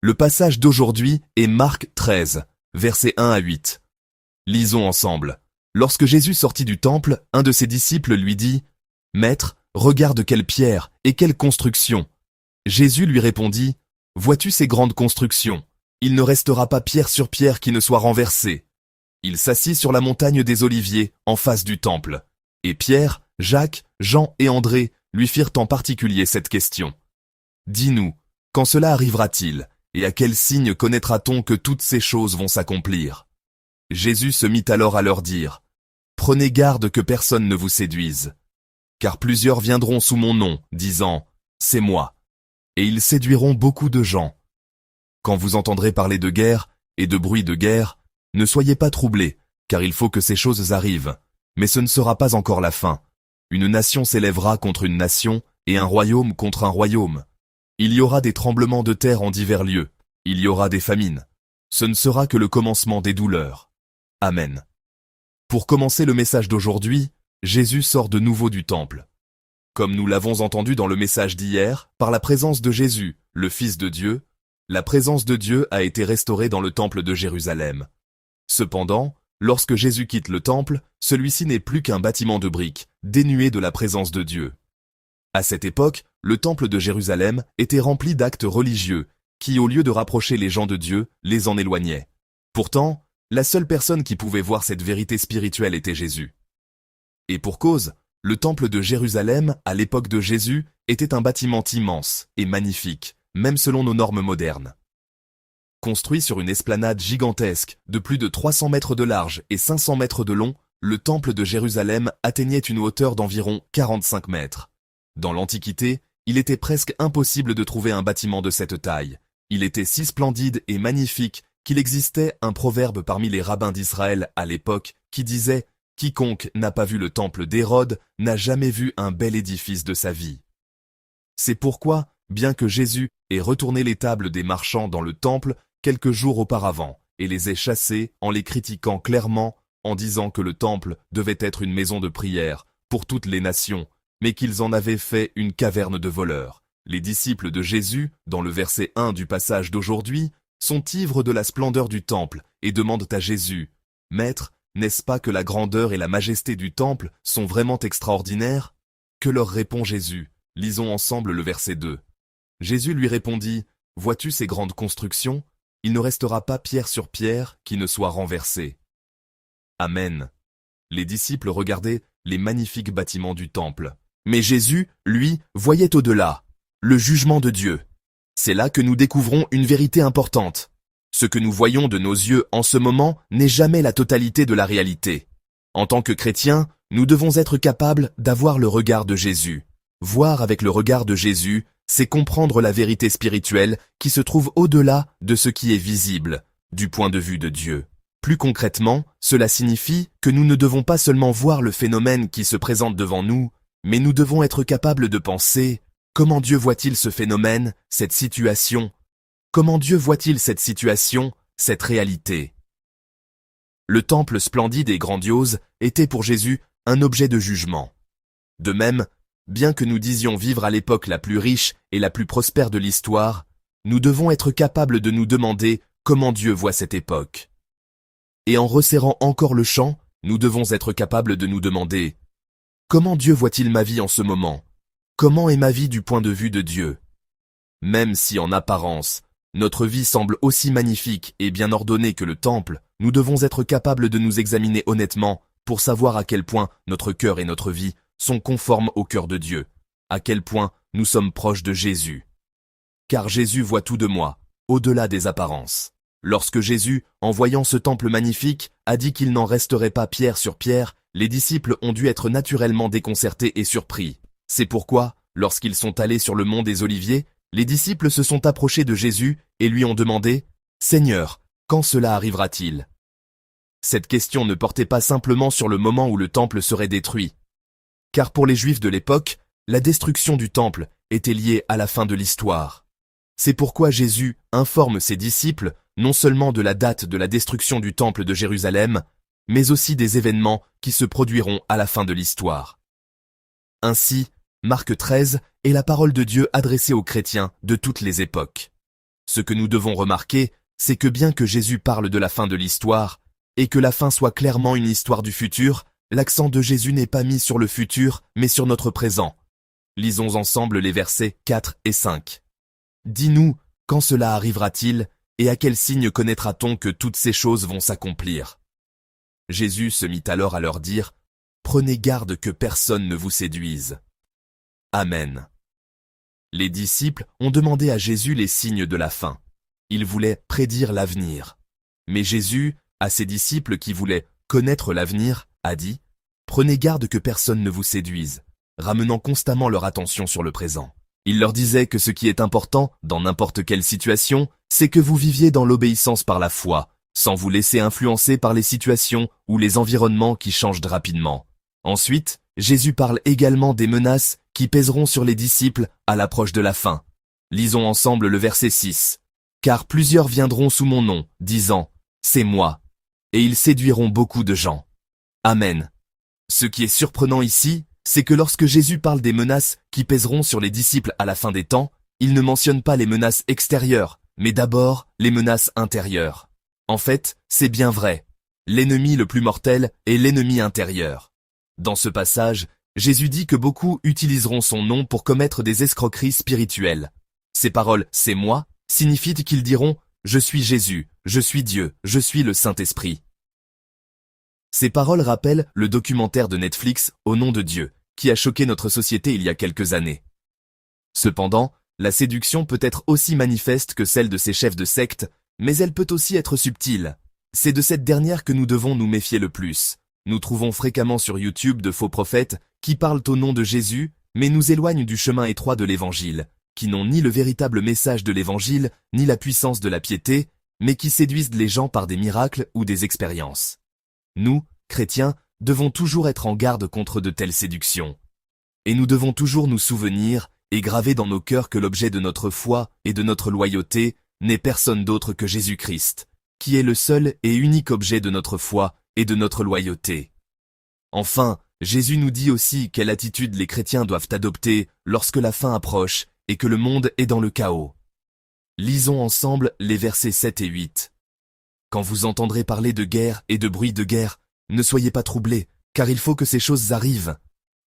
Le passage d'aujourd'hui est Marc 13, versets 1 à 8. Lisons ensemble. Lorsque Jésus sortit du temple, un de ses disciples lui dit « Maître, regarde quelle pierre et quelle construction !» Jésus lui répondit « Vois-tu ces grandes constructions? Il ne restera pas pierre sur pierre qui ne soit renversée. » Il s'assit sur la montagne des Oliviers, en face du temple. Et Pierre, Jacques, Jean et André lui firent en particulier cette question. « Dis-nous, quand cela arrivera-t-il, et à quel signe connaîtra-t-on que toutes ces choses vont s'accomplir ?» Jésus se mit alors à leur dire « Prenez garde que personne ne vous séduise. Car plusieurs viendront sous mon nom, disant « C'est moi ». Et ils séduiront beaucoup de gens. Quand vous entendrez parler de guerre et de bruit de guerre, ne soyez pas troublés, car il faut que ces choses arrivent. Mais ce ne sera pas encore la fin. Une nation s'élèvera contre une nation et un royaume contre un royaume. Il y aura des tremblements de terre en divers lieux. Il y aura des famines. Ce ne sera que le commencement des douleurs. Amen. Pour commencer le message d'aujourd'hui, Jésus sort de nouveau du temple. Comme nous l'avons entendu dans le message d'hier, par la présence de Jésus, le Fils de Dieu, la présence de Dieu a été restaurée dans le temple de Jérusalem. Cependant, lorsque Jésus quitte le temple, celui-ci n'est plus qu'un bâtiment de briques, dénué de la présence de Dieu. À cette époque, le temple de Jérusalem était rempli d'actes religieux, qui, au lieu de rapprocher les gens de Dieu, les en éloignaient. Pourtant, la seule personne qui pouvait voir cette vérité spirituelle était Jésus. Et pour cause, le temple de Jérusalem, à l'époque de Jésus, était un bâtiment immense et magnifique, même selon nos normes modernes. Construit sur une esplanade gigantesque de plus de 300 mètres de large et 500 mètres de long, le temple de Jérusalem atteignait une hauteur d'environ 45 mètres. Dans l'Antiquité, il était presque impossible de trouver un bâtiment de cette taille. Il était si splendide et magnifique qu'il existait un proverbe parmi les rabbins d'Israël à l'époque qui disait « Quiconque n'a pas vu le temple d'Hérode n'a jamais vu un bel édifice de sa vie. » C'est pourquoi, bien que Jésus ait retourné les tables des marchands dans le temple quelques jours auparavant et les ait chassés en les critiquant clairement, en disant que le temple devait être une maison de prière pour toutes les nations, mais qu'ils en avaient fait une caverne de voleurs. Les disciples de Jésus, dans le verset 1 du passage d'aujourd'hui, sont ivres de la splendeur du temple et demandent à Jésus « Maître, n'est-ce pas que la grandeur et la majesté du temple sont vraiment extraordinaires ?» Que leur répond Jésus? Lisons ensemble le verset 2. Jésus lui répondit « Vois-tu ces grandes constructions? Il ne restera pas pierre sur pierre qui ne soit renversée. » Amen. Les disciples regardaient les magnifiques bâtiments du temple. Mais Jésus, lui, voyait au-delà, le jugement de Dieu. C'est là que nous découvrons une vérité importante. Ce que nous voyons de nos yeux en ce moment n'est jamais la totalité de la réalité. En tant que chrétiens, nous devons être capables d'avoir le regard de Jésus. Voir avec le regard de Jésus, c'est comprendre la vérité spirituelle qui se trouve au-delà de ce qui est visible, du point de vue de Dieu. Plus concrètement, cela signifie que nous ne devons pas seulement voir le phénomène qui se présente devant nous, mais nous devons être capables de penser « Comment Dieu voit-il ce phénomène, cette situation ? Comment Dieu voit-il cette situation, cette réalité ?» Le temple splendide et grandiose était pour Jésus un objet de jugement. De même, bien que nous disions vivre à l'époque la plus riche et la plus prospère de l'histoire, nous devons être capables de nous demander comment Dieu voit cette époque. Et en resserrant encore le champ, nous devons être capables de nous demander « Comment Dieu voit-il ma vie en ce moment ? Comment est ma vie du point de vue de Dieu ?» Même si en apparence, notre vie semble aussi magnifique et bien ordonnée que le temple, nous devons être capables de nous examiner honnêtement pour savoir à quel point notre cœur et notre vie sont conformes au cœur de Dieu, à quel point nous sommes proches de Jésus. Car Jésus voit tout de moi, au-delà des apparences. Lorsque Jésus, en voyant ce temple magnifique, a dit qu'il n'en resterait pas pierre sur pierre, les disciples ont dû être naturellement déconcertés et surpris. C'est pourquoi, lorsqu'ils sont allés sur le mont des Oliviers, les disciples se sont approchés de Jésus et lui ont demandé « Seigneur, quand cela arrivera-t-il » Cette question ne portait pas simplement sur le moment où le temple serait détruit. Car pour les Juifs de l'époque, la destruction du temple était liée à la fin de l'histoire. C'est pourquoi Jésus informe ses disciples non seulement de la date de la destruction du temple de Jérusalem, mais aussi des événements qui se produiront à la fin de l'histoire. Ainsi, Marc 13 est la parole de Dieu adressée aux chrétiens de toutes les époques. Ce que nous devons remarquer, c'est que bien que Jésus parle de la fin de l'histoire, et que la fin soit clairement une histoire du futur, l'accent de Jésus n'est pas mis sur le futur, mais sur notre présent. Lisons ensemble les versets 4 et 5. Dis-nous, quand cela arrivera-t-il, et à quel signe connaîtra-t-on que toutes ces choses vont s'accomplir? Jésus se mit alors à leur dire, prenez garde que personne ne vous séduise. Amen. Les disciples ont demandé à Jésus les signes de la fin. Ils voulaient prédire l'avenir. Mais Jésus, à ses disciples qui voulaient connaître l'avenir, a dit « Prenez garde que personne ne vous séduise », ramenant constamment leur attention sur le présent. Il leur disait que ce qui est important, dans n'importe quelle situation, c'est que vous viviez dans l'obéissance par la foi, sans vous laisser influencer par les situations ou les environnements qui changent rapidement. Ensuite, Jésus parle également des menaces qui pèseront sur les disciples à l'approche de la fin. Lisons ensemble le verset 6. « Car plusieurs viendront sous mon nom, disant « C'est moi », et ils séduiront beaucoup de gens. » Amen. Ce qui est surprenant ici, c'est que lorsque Jésus parle des menaces qui pèseront sur les disciples à la fin des temps, il ne mentionne pas les menaces extérieures, mais d'abord les menaces intérieures. En fait, c'est bien vrai. L'ennemi le plus mortel est l'ennemi intérieur. Dans ce passage, Jésus dit que beaucoup utiliseront son nom pour commettre des escroqueries spirituelles. Ces paroles « c'est moi » signifient qu'ils diront « je suis Jésus, je suis Dieu, je suis le Saint-Esprit ». Ces paroles rappellent le documentaire de Netflix « Au nom de Dieu », qui a choqué notre société il y a quelques années. Cependant, la séduction peut être aussi manifeste que celle de ces chefs de secte, mais elle peut aussi être subtile. C'est de cette dernière que nous devons nous méfier le plus. Nous trouvons fréquemment sur YouTube de faux prophètes qui parlent au nom de Jésus, mais nous éloignent du chemin étroit de l'Évangile, qui n'ont ni le véritable message de l'Évangile, ni la puissance de la piété, mais qui séduisent les gens par des miracles ou des expériences. Nous, chrétiens, devons toujours être en garde contre de telles séductions. Et nous devons toujours nous souvenir et graver dans nos cœurs que l'objet de notre foi et de notre loyauté n'est personne d'autre que Jésus-Christ, qui est le seul et unique objet de notre foi et de notre loyauté. Enfin, Jésus nous dit aussi quelle attitude les chrétiens doivent adopter lorsque la fin approche et que le monde est dans le chaos. Lisons ensemble les versets 7 et 8. Quand vous entendrez parler de guerre et de bruit de guerre, ne soyez pas troublés, car il faut que ces choses arrivent.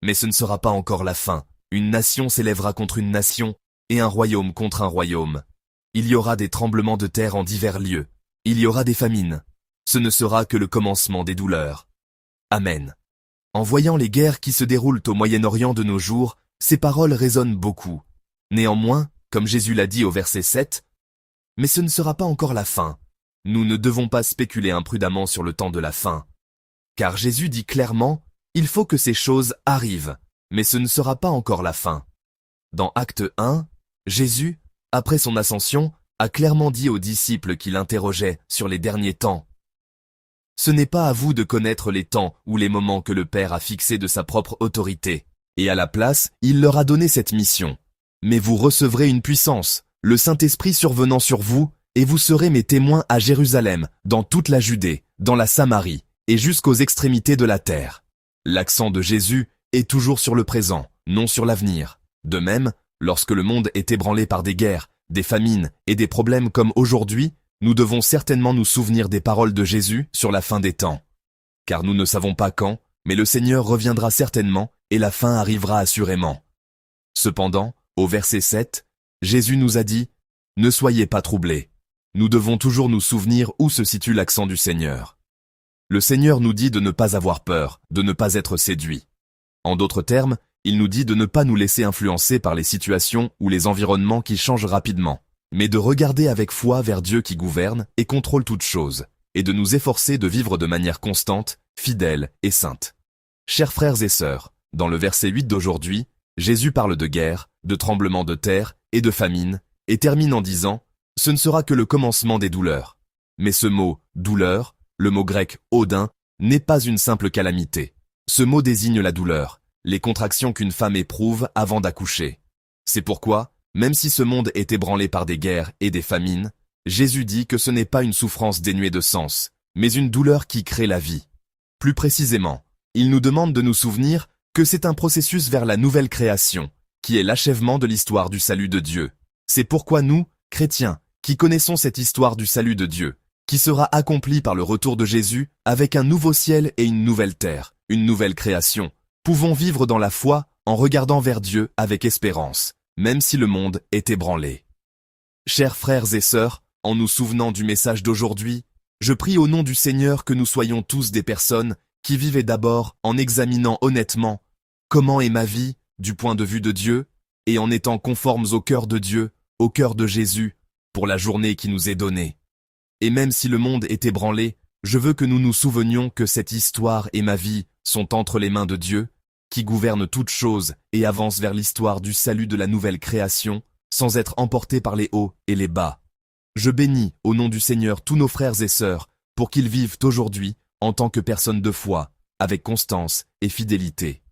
Mais ce ne sera pas encore la fin. Une nation s'élèvera contre une nation, et un royaume contre un royaume. Il y aura des tremblements de terre en divers lieux. Il y aura des famines. Ce ne sera que le commencement des douleurs. Amen. En voyant les guerres qui se déroulent au Moyen-Orient de nos jours, ces paroles résonnent beaucoup. Néanmoins, comme Jésus l'a dit au verset 7, « Mais ce ne sera pas encore la fin. Nous ne devons pas spéculer imprudemment sur le temps de la fin. » Car Jésus dit clairement, il faut que ces choses arrivent, mais ce ne sera pas encore la fin. Dans Acte 1, Jésus, après son ascension, a clairement dit aux disciples qui l'interrogeaient sur les derniers temps. Ce n'est pas à vous de connaître les temps ou les moments que le Père a fixés de sa propre autorité. Et à la place, il leur a donné cette mission. Mais vous recevrez une puissance, le Saint-Esprit survenant sur vous, et vous serez mes témoins à Jérusalem, dans toute la Judée, dans la Samarie, et jusqu'aux extrémités de la terre. L'accent de Jésus est toujours sur le présent, non sur l'avenir. De même, lorsque le monde est ébranlé par des guerres, des famines et des problèmes comme aujourd'hui, nous devons certainement nous souvenir des paroles de Jésus sur la fin des temps. Car nous ne savons pas quand, mais le Seigneur reviendra certainement et la fin arrivera assurément. Cependant, au verset 7, Jésus nous a dit « Ne soyez pas troublés ». Nous devons toujours nous souvenir où se situe l'accent du Seigneur. Le Seigneur nous dit de ne pas avoir peur, de ne pas être séduit. En d'autres termes, il nous dit de ne pas nous laisser influencer par les situations ou les environnements qui changent rapidement, mais de regarder avec foi vers Dieu qui gouverne et contrôle toutes choses, et de nous efforcer de vivre de manière constante, fidèle et sainte. Chers frères et sœurs, dans le verset 8 d'aujourd'hui, Jésus parle de guerre, de tremblements de terre et de famine, et termine en disant « Ce ne sera que le commencement des douleurs ». Mais ce mot « douleur », le mot grec « odin », n'est pas une simple calamité. Ce mot désigne la douleur, les contractions qu'une femme éprouve avant d'accoucher. C'est pourquoi, même si ce monde est ébranlé par des guerres et des famines, Jésus dit que ce n'est pas une souffrance dénuée de sens, mais une douleur qui crée la vie. Plus précisément, il nous demande de nous souvenir que c'est un processus vers la nouvelle création, qui est l'achèvement de l'histoire du salut de Dieu. C'est pourquoi nous, chrétiens, qui connaissons cette histoire du salut de Dieu, qui sera accomplie par le retour de Jésus avec un nouveau ciel et une nouvelle terre, une nouvelle création, pouvons vivre dans la foi en regardant vers Dieu avec espérance, même si le monde est ébranlé. Chers frères et sœurs, en nous souvenant du message d'aujourd'hui, je prie au nom du Seigneur que nous soyons tous des personnes qui vivaient d'abord en examinant honnêtement comment est ma vie du point de vue de Dieu et en étant conformes au cœur de Dieu, au cœur de Jésus, pour la journée qui nous est donnée. Et même si le monde est ébranlé, je veux que nous nous souvenions que cette histoire et ma vie sont entre les mains de Dieu, qui gouverne toutes choses et avance vers l'histoire du salut de la nouvelle création, sans être emporté par les hauts et les bas. Je bénis au nom du Seigneur tous nos frères et sœurs pour qu'ils vivent aujourd'hui en tant que personnes de foi, avec constance et fidélité.